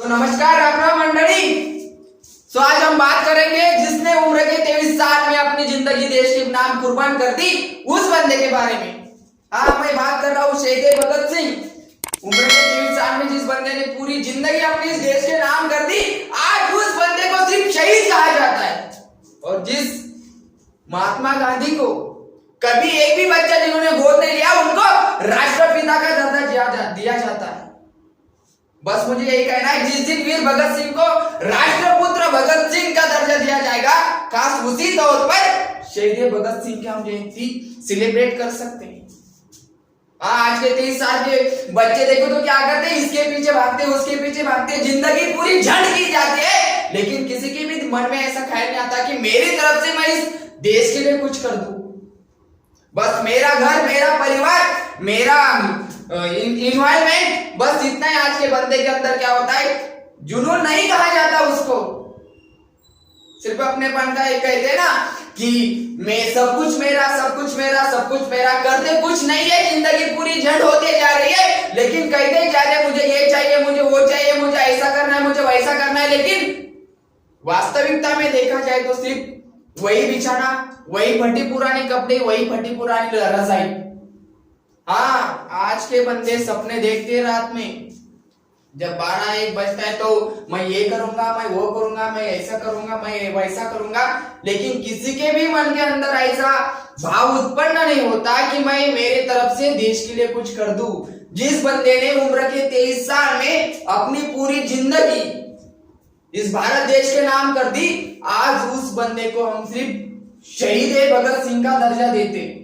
तो नमस्कार राम राम मंडली। तो आज हम बात करेंगे जिसने उम्र के 23 साल में अपनी जिंदगी देश के नाम कुर्बान कर दी, उस बंदे के बारे में। हाँ, मैं बात कर रहा हूँ शहीद भगत सिंह। उम्र के 23 साल में जिस बंदे ने पूरी जिंदगी अपने इस देश के नाम कर दी, आज उस बंदे को सिर्फ शहीद कहा जाता है। और जिस महात्मा गांधी को कभी एक भी बच्चा जिन्होंने गोद नहीं लिया, उनको राष्ट्रपिता का दर्जा दिया जाता है। बस मुझे यही कहना है, जिस दिन वीर भगत सिंह को राष्ट्रपुत्र भगत सिंह का दर्जा दिया जाएगा, काश उसी तौर पर शहीद भगत सिंह की हम जयंती सेलिब्रेट कर सकते हैं। आज के 23 साल के बच्चे देखो तो क्या करते हैं, इसके पीछे भागते, उसके पीछे भागते, जिंदगी पूरी झंड की जाती है, लेकिन किसी के भी मन में ऐसा ख्याल नहीं आता कि मेरी तरफ से मैं इस देश के लिए कुछ कर दूं। बस मेरा घर, मेरा परिवार, मेरा इन्वायरमेंट, बस इतना ही। आज के बंदे के अंदर क्या होता है, जुनून नहीं कहा जाता उसको, सिर्फ अपनेपन का एक कहते हैं ना कि मैं सब कुछ मेरा, सब कुछ मेरा, सब कुछ मेरा, करते कुछ नहीं है। जिंदगी पूरी झंड होते जा रही है, लेकिन कहते जा रहे मुझे ये चाहिए, मुझे वो चाहिए, मुझे ऐसा करना है, मुझे वैसा करना है, लेकिन वास्तविकता में देखा जाए तो सिर्फ वही बिछाना, वही फटी पुरानी कपड़े, वही फटी पुरानी रजाई। हाँ, आज के बंदे सपने देखते रात में, जब 12-1 बजता है तो मैं ये करूंगा, मैं वो करूंगा, मैं ऐसा करूंगा, मैं वैसा करूंगा, लेकिन किसी के भी मन के अंदर ऐसा भाव उत्पन्न नहीं होता कि मैं मेरे तरफ से देश के लिए कुछ कर दूं। जिस बंदे ने उम्र के 23 साल में अपनी पूरी जिंदगी इस भारत देश के नाम कर दी, आज उस बंदे को हम सिर्फ शहीद भगत सिंह का दर्जा देते।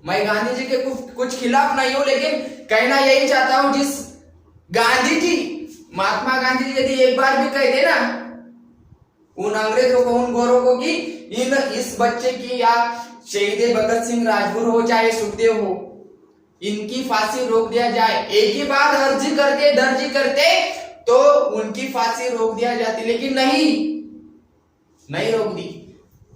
मैं गांधी जी के कुछ खिलाफ नहीं हूं, लेकिन कहना यही चाहता हूं, जिस गांधी जी, महात्मा गांधी जी यदि एक बार भी कह दे ना उन अंग्रेजों को, उन गोरों को कि इस बच्चे की या शहीद भगत सिंह राजगुरु हो चाहे सुखदेव हो, इनकी फांसी रोक दिया जाए, एक ही बात अर्जी करके दर्जी करते तो उनकी फांसी रोक दिया जाती, लेकिन नहीं रोक दी।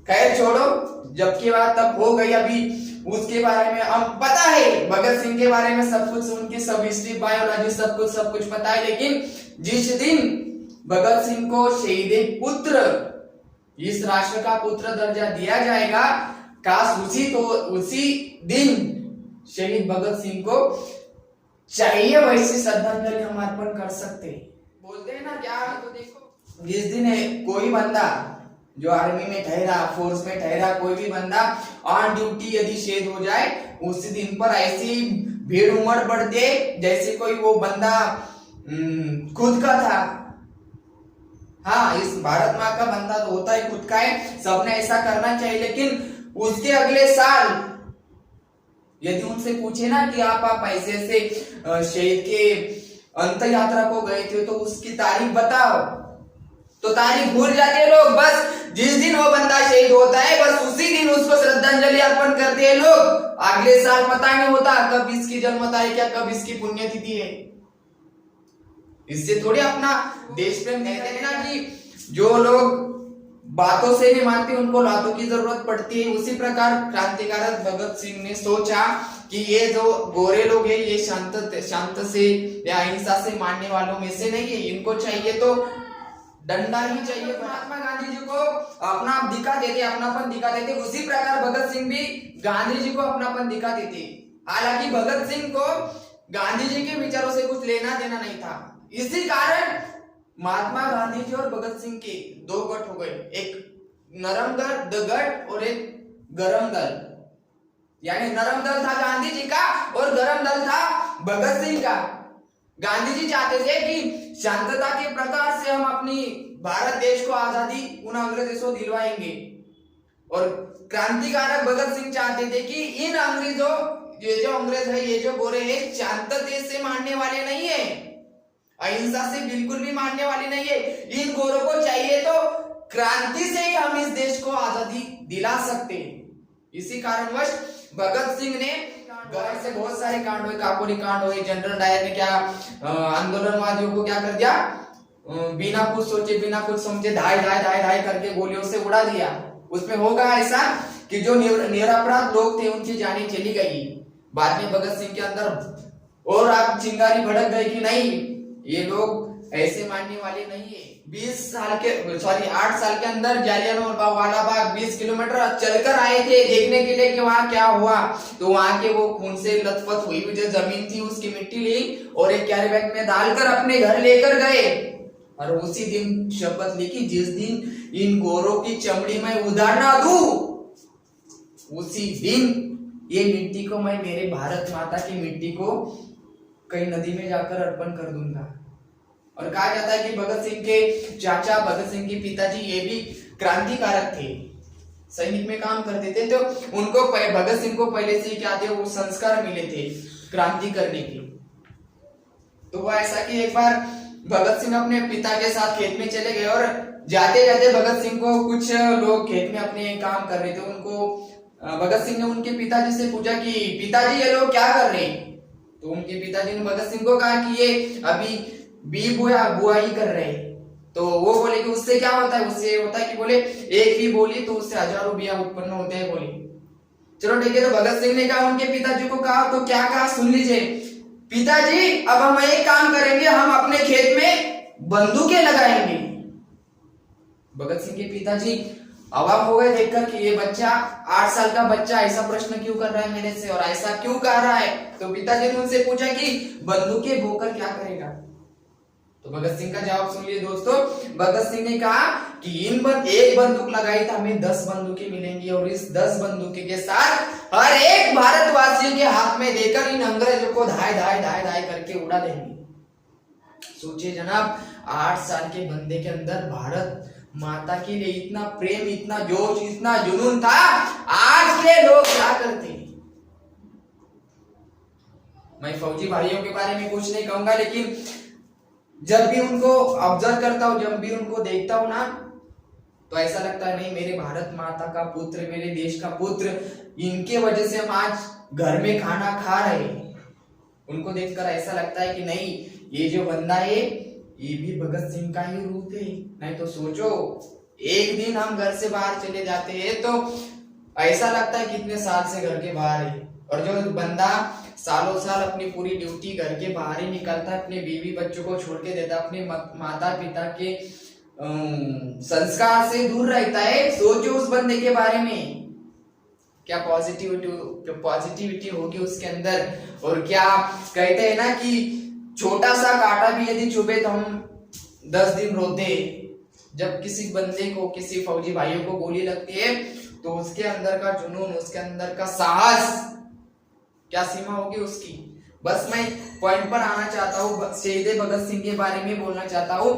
खैर छोड़ो, जबकि बात तब हो गई, अभी उसके बारे में हम पता है, भगत सिंह के बारे में सब कुछ, उनकी सब हिस्ट्री, बायोलॉजी, सब कुछ पता है। लेकिन जिस दिन भगत सिंह को शहीद पुत्र, इस राष्ट्र का पुत्र दर्जा दिया जाएगा, काश उसी दिन शहीद भगत सिंह को चाहिए वैसी श्रद्धांजलि हम अर्पण कर सकते। बोलते हैं ना क्या, तो देखो जिस दिन कोई बंदा जो आर्मी में ठहरा, फोर्स में ठहरा, कोई भी बंदा ऑन ड्यूटी यदि शहीद हो जाए, उस दिन पर ऐसी भीड़ उमड़ पड़ती है जैसे कोई वो बंदा खुद का था। हाँ, इस भारत माँ का बंदा तो होता है, खुद का है, सबने ऐसा करना चाहिए। लेकिन उसके अगले साल यदि उनसे पूछे ना कि आप ऐसे शहीद के अंत यात्रा को गए थे, तो उसकी तारीख बताओ, तो तारीख भूल जाते लोग। बस जिस दिन वो बंदा शहीद होता है, बस उसी दिन उसको श्रद्धांजलि अर्पण करते हैं लोग। अगले साल पता नहीं होता कब इसकी जन्म तारीख या कब इसकी पुण्यतिथि है। इससे थोड़ी अपना देश प्रेम कहते हैं ना कि जो लोग बातों से नहीं मानते, उनको लातों की जरूरत पड़ती है। उसी प्रकार क्रांतिकारक भगत सिंह ने सोचा कि ये जो गोरे लोग हैं, ये शांत से या अहिंसा से मानने वालों में से नहीं है, इनको चाहिए तो डंडा ही चाहिए। महात्मा गांधी जी को अपनापन दिखाते थे, उसी प्रकार भगत सिंह भी गांधी जी को अपनापन दिखाते थे। हालांकि भगत सिंह को गांधी जी के विचारों से कुछ लेना देना नहीं था। इसी कारण महात्मा गांधी जी और भगत सिंह के दो गठ हो गए, एक नरम गठ और एक गरम दल। यानी नरम दल था गांधी जी का और गरम दल था भगत सिंह का। गांधी जी चाहते थे कि शांतता के प्रकार से हम अपनी भारत देश को आजादी उन अंग्रेजों से दिलवाएंगे, और क्रांतिकारक भगत सिंह चाहते थे कि इन अंग्रेजों, ये जो अंग्रेज है, ये जो गोरे हैं, शांतता से मानने वाले नहीं है, अहिंसा से बिल्कुल भी मानने वाले नहीं है। इन गोरों को चाहिए तो क्रांति से ही हम इस देश को आजादी दिला सकते हैं। इसी कारणवश भगत सिंह ने ऐसे बहुत सारे कांड हुए, काकोरी कांड हुए, जनरल डायर ने क्या आंदोलनवादियों को क्या कर दिया, बिना कुछ सोचे, बिना कुछ समझे धाय करके गोलियों से उड़ा दिया। उसमें होगा ऐसा कि जो निरपराध लोग थे उनकी जानें चली गई। बाद में भगत सिंह के अंदर और आप चिंगारी भड़क गई कि नहीं, ये लोग ऐसे मानने वाले नहीं है। 8 साल के अंदर जालियांवाला बाग 20 किलोमीटर चलकर आए थे देखने के लिए कि वहां क्या हुआ। तो वहां के वो खून से लथपथ हुई जो जमीन थी उसकी मिट्टी ली और एक कैरी बैग में डालकर अपने घर लेकर गए और उसी दिन शपथ ली कि जिस दिन इन गोरों की चमड़ी में उधार ना दूं, उसी दिन ये मिट्टी को मैं मेरे भारत माता की मिट्टी को कई नदी में जाकर अर्पण कर दूंगा। और कहा जाता है कि भगत सिंह के चाचा, भगत सिंह के पिताजी ये भी क्रांतिकारक थे, सैनिक में काम करते थे। तो उनको भगत सिंह को पहले से क्या थे, वो संस्कार मिले थे क्रांति करने के। तो वो ऐसा कि एक बार भगत सिंह अपने पिता के साथ खेत में चले गए और जाते जाते भगत सिंह को कुछ लोग खेत में अपने काम कर रहे थे, उनको भगत सिंह ने उनके पिताजी से पूछा कि पिताजी ये लोग क्या कर रहे हैं। तो उनके पिताजी ने भगत सिंह को कहा कि ये अभी बुआई कर रहे हैं। तो वो बोले कि उससे क्या होता है, उससे होता है कि बोले एक भी बोली तो उससे हजारों बिया उत्पन्न होते हैं बोले। चलो ठीक है। तो भगत सिंह ने कहा उनके पिताजी को कहा, तो क्या कहा सुन लीजिए, पिताजी अब हम एक काम करेंगे, हम अपने खेत में बंदूकें लगाएंगे। भगत सिंह के पिताजी अवाक हो गए देखकर कि ये बच्चा 8 साल का बच्चा ऐसा प्रश्न क्यों कर रहा है मेरे से और ऐसा क्यों कह रहा है। तो पिताजी ने उनसे पूछा कि बंदूकें बोकर क्या करेगा। तो भगत सिंह का जवाब सुनिए दोस्तों। भगत सिंह ने कहा कि एक बंदूक लगाई तो हमें 10 बंदूकें मिलेंगी और इस 10 बंदूकें के साथ हर एक भारतवासियों के हाथ में देकर इन अंग्रेजों को धाय धाय धाय धाय करके उड़ा देंगे। सोचिए जनाब, 8 साल के बंदे के अंदर भारत माता के लिए इतना प्रेम, इतना जोश, इतना जुनून था। आज के लोग क्या करते हैं। मैं फौजी भाइयों के बारे में कुछ नहीं कहूंगा, लेकिन जब भी उनको ऑब्जर्व करता हूं, जब भी उनको देखता हूं ना, तो ऐसा लगता है नहीं मेरे भारत माता का पुत्र, मेरे देश का पुत्र, इनके वजह से हम आज घर में खाना खा रहे हैं। उनको देखकर ऐसा लगता है कि नहीं ये जो बंदा है ये भी भगत सिंह का ही रूप है। नहीं तो सोचो एक दिन हम घर से बाहर चले जाते हैं तो ऐसा लगता है कितने साल से घर के बाहर है, और जो बंदा सालों साल अपनी पूरी ड्यूटी घर के बाहर ही निकलता है, अपने बीवी बच्चों को छोड़ के देता, अपने माता पिता के संस्कार से दूर रहता है। सोचो उस बंदे के बारे में क्या पॉजिटिविटी होगी उसके अंदर। और क्या कहते हैं ना कि छोटा सा कांटा भी यदि चुभे तो हम 10 दिन रोते। जब किसी बंदे को, किसी फौजी भाइयों को गोली लगती है तो उसके अंदर का जुनून, उसके अंदर का साहस, क्या सीमा होगी उसकी। बस मैं पॉइंट पर आना चाहता हूँ, शहीद भगत सिंह के बारे में बोलना चाहता हूँ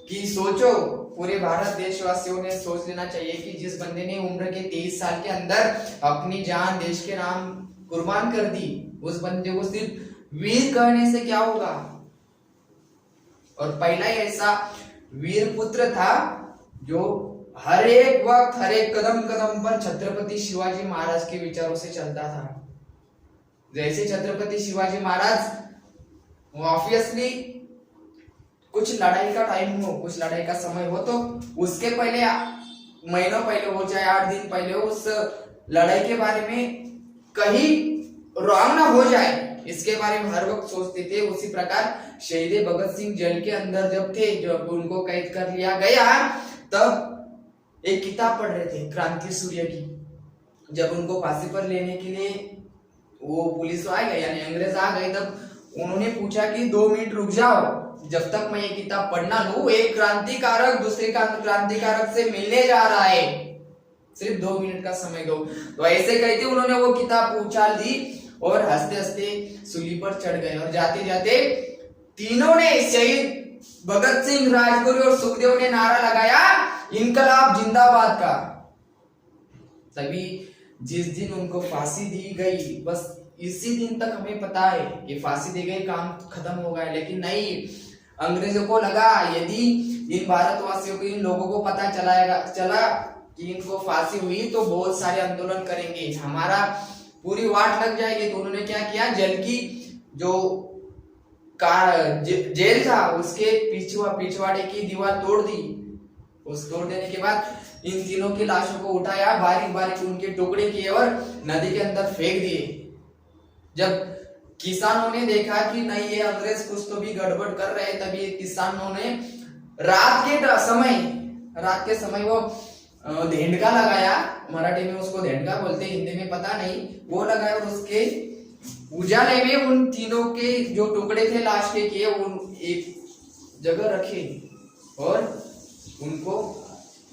कि सोचो पूरे भारत देशवासियों ने सोच लेना चाहिए कि जिस बंदे ने उम्र के 23 साल के अंदर अपनी जान देश के नाम कुर्बान कर दी, उस बंदे को सिर्फ वीर कहने से क्या होगा। और पहला ही ऐसा वीर पुत्र था जो हर एक वक्त, हर एक कदम कदम पर छत्रपति शिवाजी महाराज के विचारों से चलता था। जैसे छत्रपति शिवाजी महाराज ऑब्वियसली कुछ लड़ाई का टाइम हो, कुछ लड़ाई का समय हो, तो उसके पहले महीनों पहले हो चाहे 8 दिन पहले उस लड़ाई के बारे में कहीं रॉन्ग ना हो जाए, इसके बारे में हर वक्त सोचते थे। उसी प्रकार शहीद भगत सिंह जेल के अंदर जब थे, जब उनको कैद कर लिया गया, तब एक किताब पढ़ रहे थे क्रांति सूर्य की। जब उनको फांसी पर लेने के लिए वो पुलिस आ गए, यानी अंग्रेज आ गए, तब उन्होंने पूछा कि 2 मिनट रुक जाओ, जब तक मैं ये किताब पढ़ना लूं। एक क्रांतिकारक दूसरे क्रांतिकारक से मिलने जा रहा है, सिर्फ 2 मिनट का समय दो। तो ऐसे कहते उन्होंने वो किताब उछाल दी और हंसते हंसते सूली पर चढ़ गए। और जाते जाते तीनों ने, शहीद भगत सिंह, राजगुरु और सुखदेव ने नारा लगाया इनकलाब जिंदाबाद का। तभी जिस दिन उनको फांसी दी गई, बस इसी दिन तक हमें पता है कि फांसी दी गई, काम खत्म हो गया। लेकिन नहीं, अंग्रेजों को लगा यदि इन भारतवासियों को, इन लोगों को पता चला कि इनको फांसी हुई तो बहुत सारे आंदोलन करेंगे, हमारा पूरी वाट लग जाएगी। तो उन्होंने क्या किया, जल की जो जेल था उसके पिछवाड़े की दीवार तोड़ दी। उस तोड़ देने के बाद इन तीनों की लाशों को उठाया, बारीक बारीक उनके टुकड़े किए और नदी के अंदर फेंक दिए। जब किसानों ने देखा कि नहीं ये अंग्रेज कुछ तो भी गड़बड़ कर रहे हैं, तभी किसानों ने रात के समय वो धेंडका लगाया, मराठी में उसको धेंडका बोलते हैं, हिंदी में पता नहीं, वो लगाया और उसके उजाले में उन तीनों के जो टुकड़े थे लाश के किए उन एक जगह रखे और उनको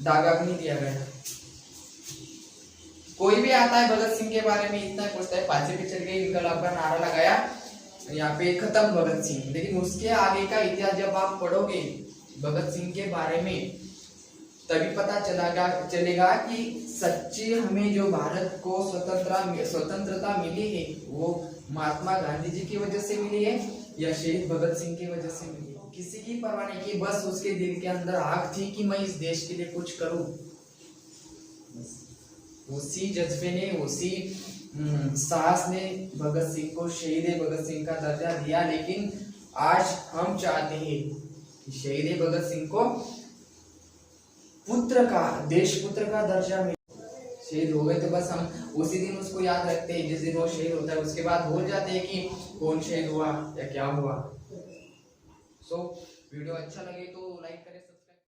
दागाग्नि दिया गया। कोई भी आता है भगत सिंह के बारे में इतना पूछता है, फांसी पे चढ़ गए, इनकलाब का नारा लगाया, यहाँ पे खत्म भगत सिंह। लेकिन उसके आगे का इतिहास जब आप पढ़ोगे भगत सिंह के बारे में, तभी पता चलेगा कि सच्ची हमें जो भारत को स्वतंत्रता मिली है वो महात्मा गांधी जी की वजह से मिली है या शहीद भगत सिंह की वजह से मिली है। किसी की परवाह नहीं की, बस उसके दिल के अंदर आग थी कि मैं इस देश के लिए कुछ करूं। उसी जज्बे ने, उसी साहस ने भगत सिंह को शहीद भगत सिंह का दर्जा दिया। लेकिन आज हम चाहते हैं कि शहीद भगत सिंह को पुत्र का, देश पुत्र का दर्जा मिले। शहीद हो गए तो बस हम उसी दिन उसको याद रखते हैं जिस दिन वो शहीद होता है, उसके बाद भूल जाते हैं कि कौन शहीद हुआ या क्या हुआ। वीडियो अच्छा लगे तो लाइक करें।